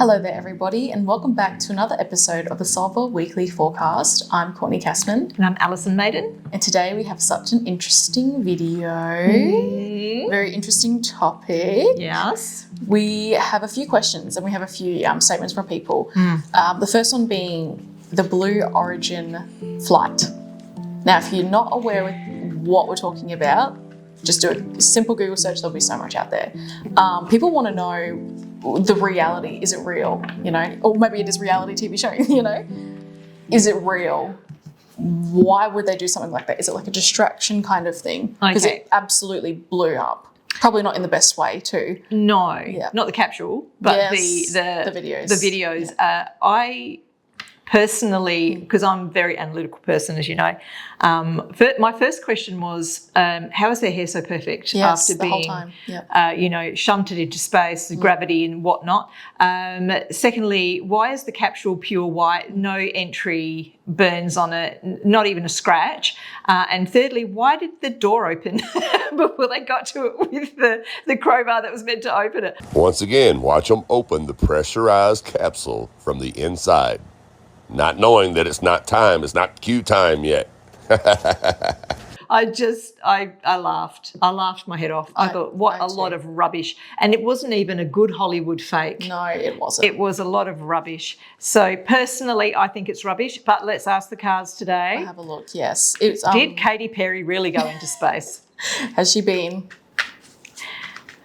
Hello there everybody and welcome back to another episode of the Soulver Weekly Forecast. I'm Courtney Kassman. And I'm Alison Maiden. And today we have such an interesting video. Very interesting topic. Yes. We have a few questions and we have a few statements from people. The first one being the Blue Origin flight. Now, if you're not aware with what we're talking about, just do a simple Google search. There'll be so much out there. People want to know the reality. Is it real? Or maybe it is reality TV show, Is it real? Why would they do something like that? Is it like a distraction kind of thing? Because it absolutely blew up. Probably not in the best way too. No, not the capsule, but yes, the videos. The videos. Yeah. I personally, because I'm a very analytical person, as you know, my first question was, how is their hair so perfect after being, whole time. Shunted into space, gravity and whatnot? Secondly, why is the capsule pure white, no entry burns on it, not even a scratch? And thirdly, why did the door open before they got to it with the crowbar that was meant to open it? Once again, watch them open the pressurized capsule from the inside, not knowing that it's not cue time yet. I laughed. I laughed my head off. I thought, what a lot of rubbish. And it wasn't even a good Hollywood fake. No, it wasn't. It was a lot of rubbish. So personally, I think it's rubbish. But let's ask the cars today. I'll have a look, yes. Did Katy Perry really go into space? Has she been?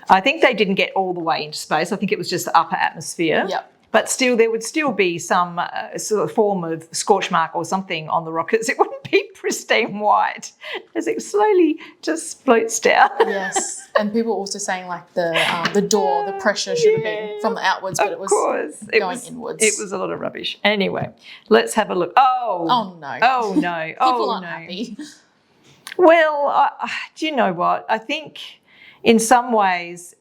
I think they didn't get all the way into space. I think it was just the upper atmosphere. Yep. But still, there would still be some sort of form of scorch mark or something on the rockets. It wouldn't be pristine white as it slowly just floats down. Yes, and people also saying like the door, the pressure should have been from the outwards, but it was going inwards. It was a lot of rubbish. Anyway, let's have a look. Oh no. Oh no. People aren't happy. Well, do you know what? I think in some ways,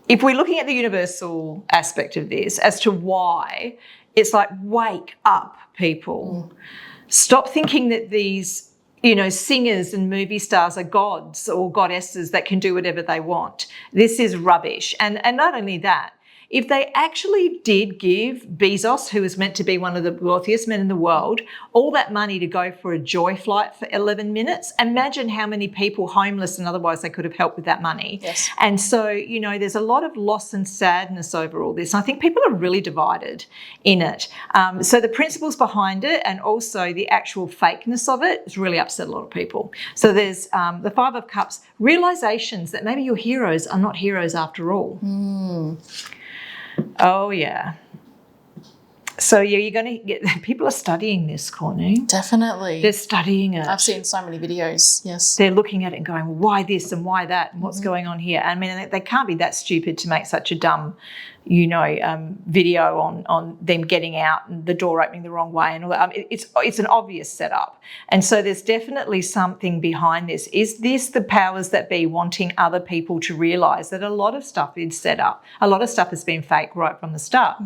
if we're looking at the universal aspect of this as to why, it's like, wake up, people. Stop thinking that these, singers and movie stars are gods or goddesses that can do whatever they want. This is rubbish. And not only that, if they actually did give Bezos, who is meant to be one of the wealthiest men in the world, all that money to go for a joy flight for 11 minutes, imagine how many people, homeless and otherwise, they could have helped with that money. Yes. And so, there's a lot of loss and sadness over all this. And I think people are really divided in it. So the principles behind it and also the actual fakeness of it has really upset a lot of people. So there's the Five of Cups, realizations that maybe your heroes are not heroes after all. Oh, yeah. So, you're going to get... People are studying this, Courtney. Definitely. They're studying it. I've seen so many videos, yes. They're looking at it and going, well, why this and why that and what's going on here? I mean, they can't be that stupid to make such a dumb, video on them getting out and the door opening the wrong way and all that. It's an obvious setup. And so there's definitely something behind this. Is this the powers that be wanting other people to realise that a lot of stuff is set up? A lot of stuff has been fake right from the start.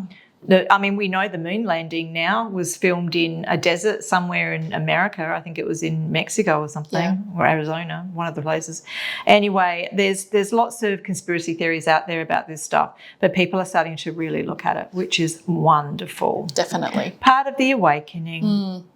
We know the moon landing now was filmed in a desert somewhere in America. I think it was in Mexico or something, or Arizona, one of the places. Anyway, there's lots of conspiracy theories out there about this stuff, but people are starting to really look at it, which is wonderful. Definitely. Part of the awakening.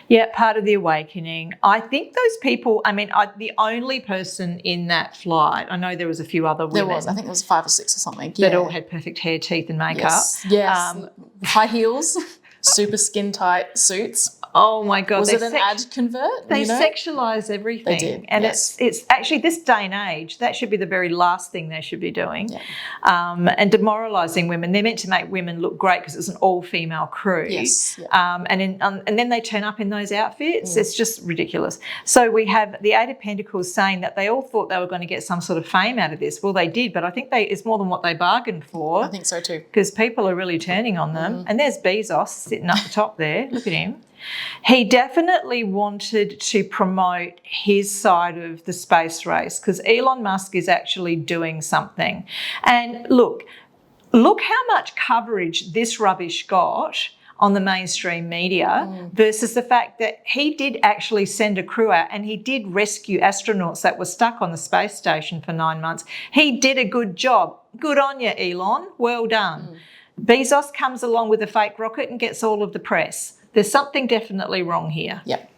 Yeah, part of the awakening. I think those people, the only person in that flight, I know there was a few other women. There was, I think there was 5 or 6 or something. That all had perfect hair, teeth and makeup. Yes. High heels, super skin tight suits. Oh my God. Was it an ad convert? They sexualise everything. They did, and it's actually this day and age, that should be the very last thing they should be doing. Yeah. And demoralising women. They're meant to make women look great because it's an all-female crew. Yes. Yeah. And then they turn up in those outfits. It's just ridiculous. So we have the Eight of Pentacles saying that they all thought they were going to get some sort of fame out of this. Well, they did, but I think it's more than what they bargained for. I think so too. Because people are really turning on them. And there's Bezos sitting up the top there. Look at him. He definitely wanted to promote his side of the space race because Elon Musk is actually doing something. And look how much coverage this rubbish got on the mainstream media versus the fact that he did actually send a crew out and he did rescue astronauts that were stuck on the space station for 9 months. He did a good job. Good on you, Elon. Well done. Bezos comes along with a fake rocket and gets all of the press. There's something definitely wrong here. Yep.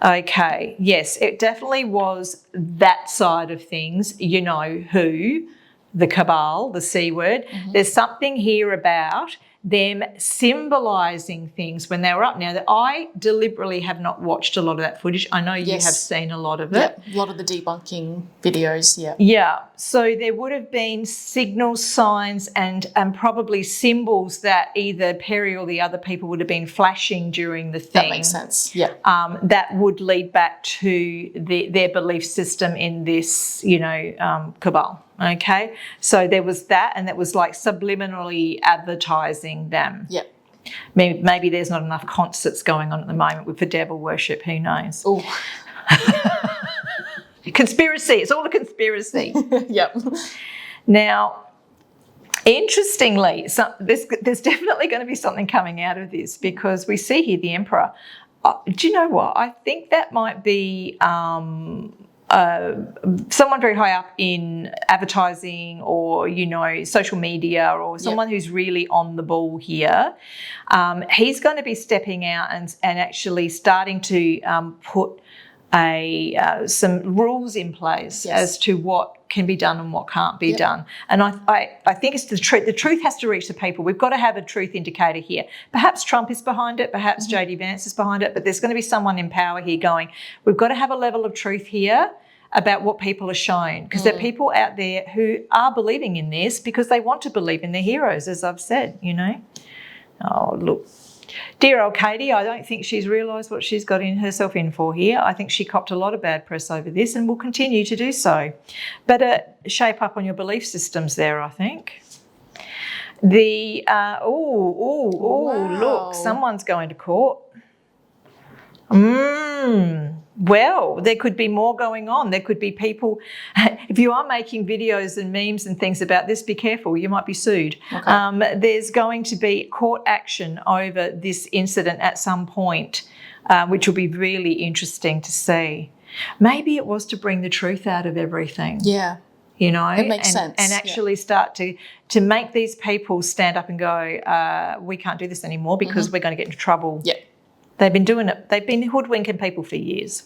Okay, yes, it definitely was that side of things, you know who, the cabal, the C word. There's something here about them symbolising things when they were up. Now, that I deliberately have not watched a lot of that footage. I know you have seen a lot of it. Yep, a lot of the debunking videos, yeah. Yeah, so there would have been signals, signs and probably symbols that either Perry or the other people would have been flashing during the thing. That makes sense, yeah. That would lead back to their belief system in this, cabal. Okay, so there was that, and that was like subliminally advertising them. Yep. Maybe there's not enough concerts going on at the moment with the devil worship. Who knows? Oh. Conspiracy. It's all a conspiracy. Yep. Now, interestingly, there's definitely going to be something coming out of this because we see here the Emperor. Do you know what? I think that might be someone very high up in advertising or, social media or someone who's really on the ball here. He's going to be stepping out and actually starting to put some rules in place as to what can be done and what can't be done. And I think it's the truth. The truth has to reach the people. We've got to have a truth indicator here. Perhaps Trump is behind it, perhaps JD Vance is behind it, but there's going to be someone in power here going, we've got to have a level of truth here about what people are shown, because there are people out there who are believing in this because they want to believe in their heroes, as I've said, Oh, look. Dear old Katie, I don't think she's realised what she's got herself in for here. I think she copped a lot of bad press over this and will continue to do so. Better shape up on your belief systems there, I think. Wow. Look, someone's going to court. Well, there could be more going on. There could be people, if you are making videos and memes and things about this, be careful, you might be sued. Okay. There's going to be court action over this incident at some point, which will be really interesting to see. Maybe it was to bring the truth out of everything. Yeah. It makes sense. And actually start to make these people stand up and go, we can't do this anymore because we're going to get into trouble. Yeah. They've been doing it. They've been hoodwinking people for years.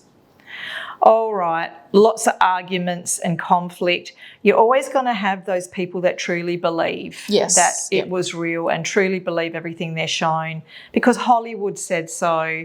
All right, lots of arguments and conflict. You're always going to have those people that truly believe that it was real and truly believe everything they're shown because Hollywood said so,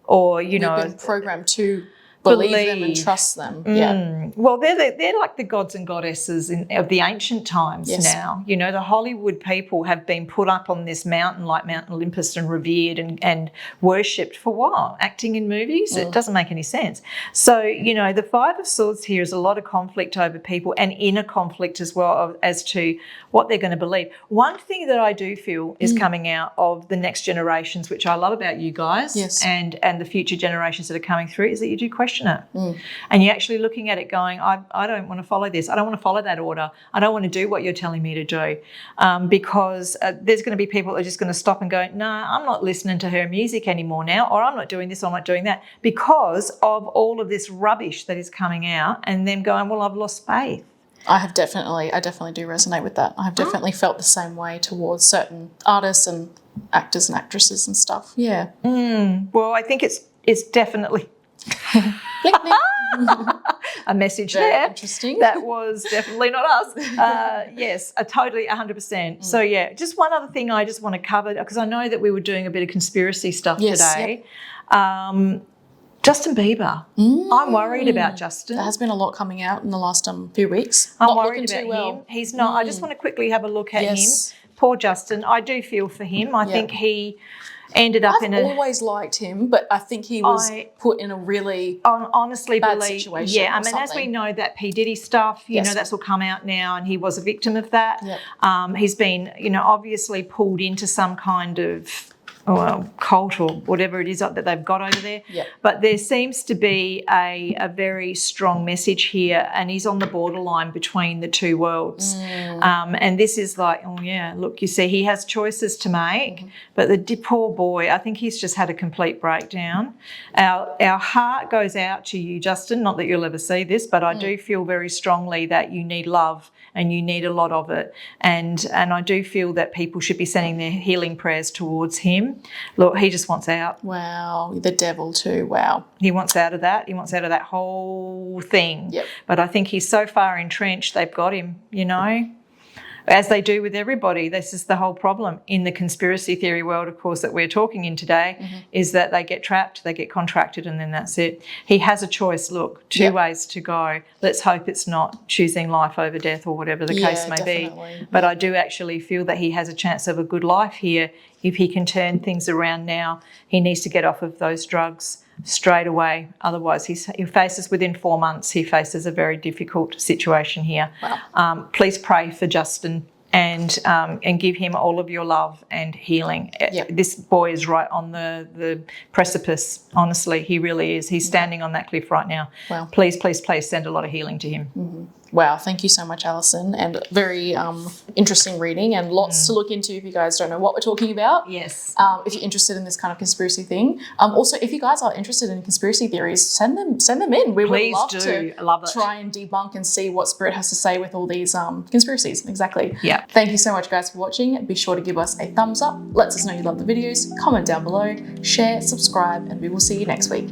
or, You've been programmed to believe them and trust them. Yeah. Well, they're like the gods and goddesses of the ancient times now. The Hollywood people have been put up on this mountain like Mount Olympus and revered and worshipped for what? Acting in movies? It doesn't make any sense. So, the Five of Swords here is a lot of conflict over people and inner conflict as well as to what they're going to believe. One thing that I do feel is coming out of the next generations, which I love about you guys and the future generations that are coming through, is that you do question it. And you're actually looking at it going, I don't want to follow this. I don't want to follow that order. I don't want to do what you're telling me to do because there's going to be people that are just going to stop and go, no, I'm not listening to her music anymore now, or I'm not doing this, or I'm not doing that because of all of this rubbish that is coming out and them going, well, I've lost faith. I definitely do resonate with that. I've definitely felt the same way towards certain artists and actors and actresses and stuff. Yeah. Well, I think it's definitely blink, blink. a message Very there. Interesting. That was definitely not us. Yes, totally 100%. So, just one other thing I just want to cover because I know that we were doing a bit of conspiracy stuff today. Yep. Justin Bieber. I'm worried about Justin. There has been a lot coming out in the last few weeks. I'm worried about him. He's not. I just want to quickly have a look at him. Poor Justin. I do feel for him. I think he ended up I've always liked him, but I think he was put in a really honestly bad situation. Yeah, I mean, as we know that P. Diddy stuff, you know, that's all come out now, and he was a victim of that. Yep. He's been, obviously pulled into some kind of cult or whatever it is that they've got over there. Yep. But there seems to be a very strong message here, and he's on the borderline between the two worlds. And this is like, oh yeah, look, you see, he has choices to make, but the poor boy, I think he's just had a complete breakdown. Our heart goes out to you, Justin, not that you'll ever see this, but I do feel very strongly that you need love and you need a lot of it. And I do feel that people should be sending their healing prayers towards him. Look, he just wants out. Wow, the devil too, wow. He wants out of that. He wants out of that whole thing. Yep. But I think he's so far entrenched, they've got him, you know, as they do with everybody. This is the whole problem in the conspiracy theory world, of course, that we're talking in today, is that they get trapped, they get contracted, and then that's it. He has a choice, look, two ways to go. Let's hope it's not choosing life over death or whatever the case may be. But I do actually feel that he has a chance of a good life here if he can turn things around now. He needs to get off of those drugs straight away. Otherwise, he faces, within 4 months, he faces a very difficult situation here. Wow. Please pray for Justin and give him all of your love and healing. Yep. This boy is right on the precipice, honestly. He really is. He's standing on that cliff right now. Wow. Please, please, please send a lot of healing to him. Wow, thank you so much, Alison, and very interesting reading and lots to look into if you guys don't know what we're talking about. Yes. If you're interested in this kind of conspiracy thing. Also, if you guys are interested in conspiracy theories, send them in. We Please would love do. to I love it. try and debunk and see what Spirit has to say with all these conspiracies. Exactly. Yeah. Thank you so much, guys, for watching. Be sure to give us a thumbs up. Let us know you love the videos. Comment down below. Share, subscribe, and we will see you next week.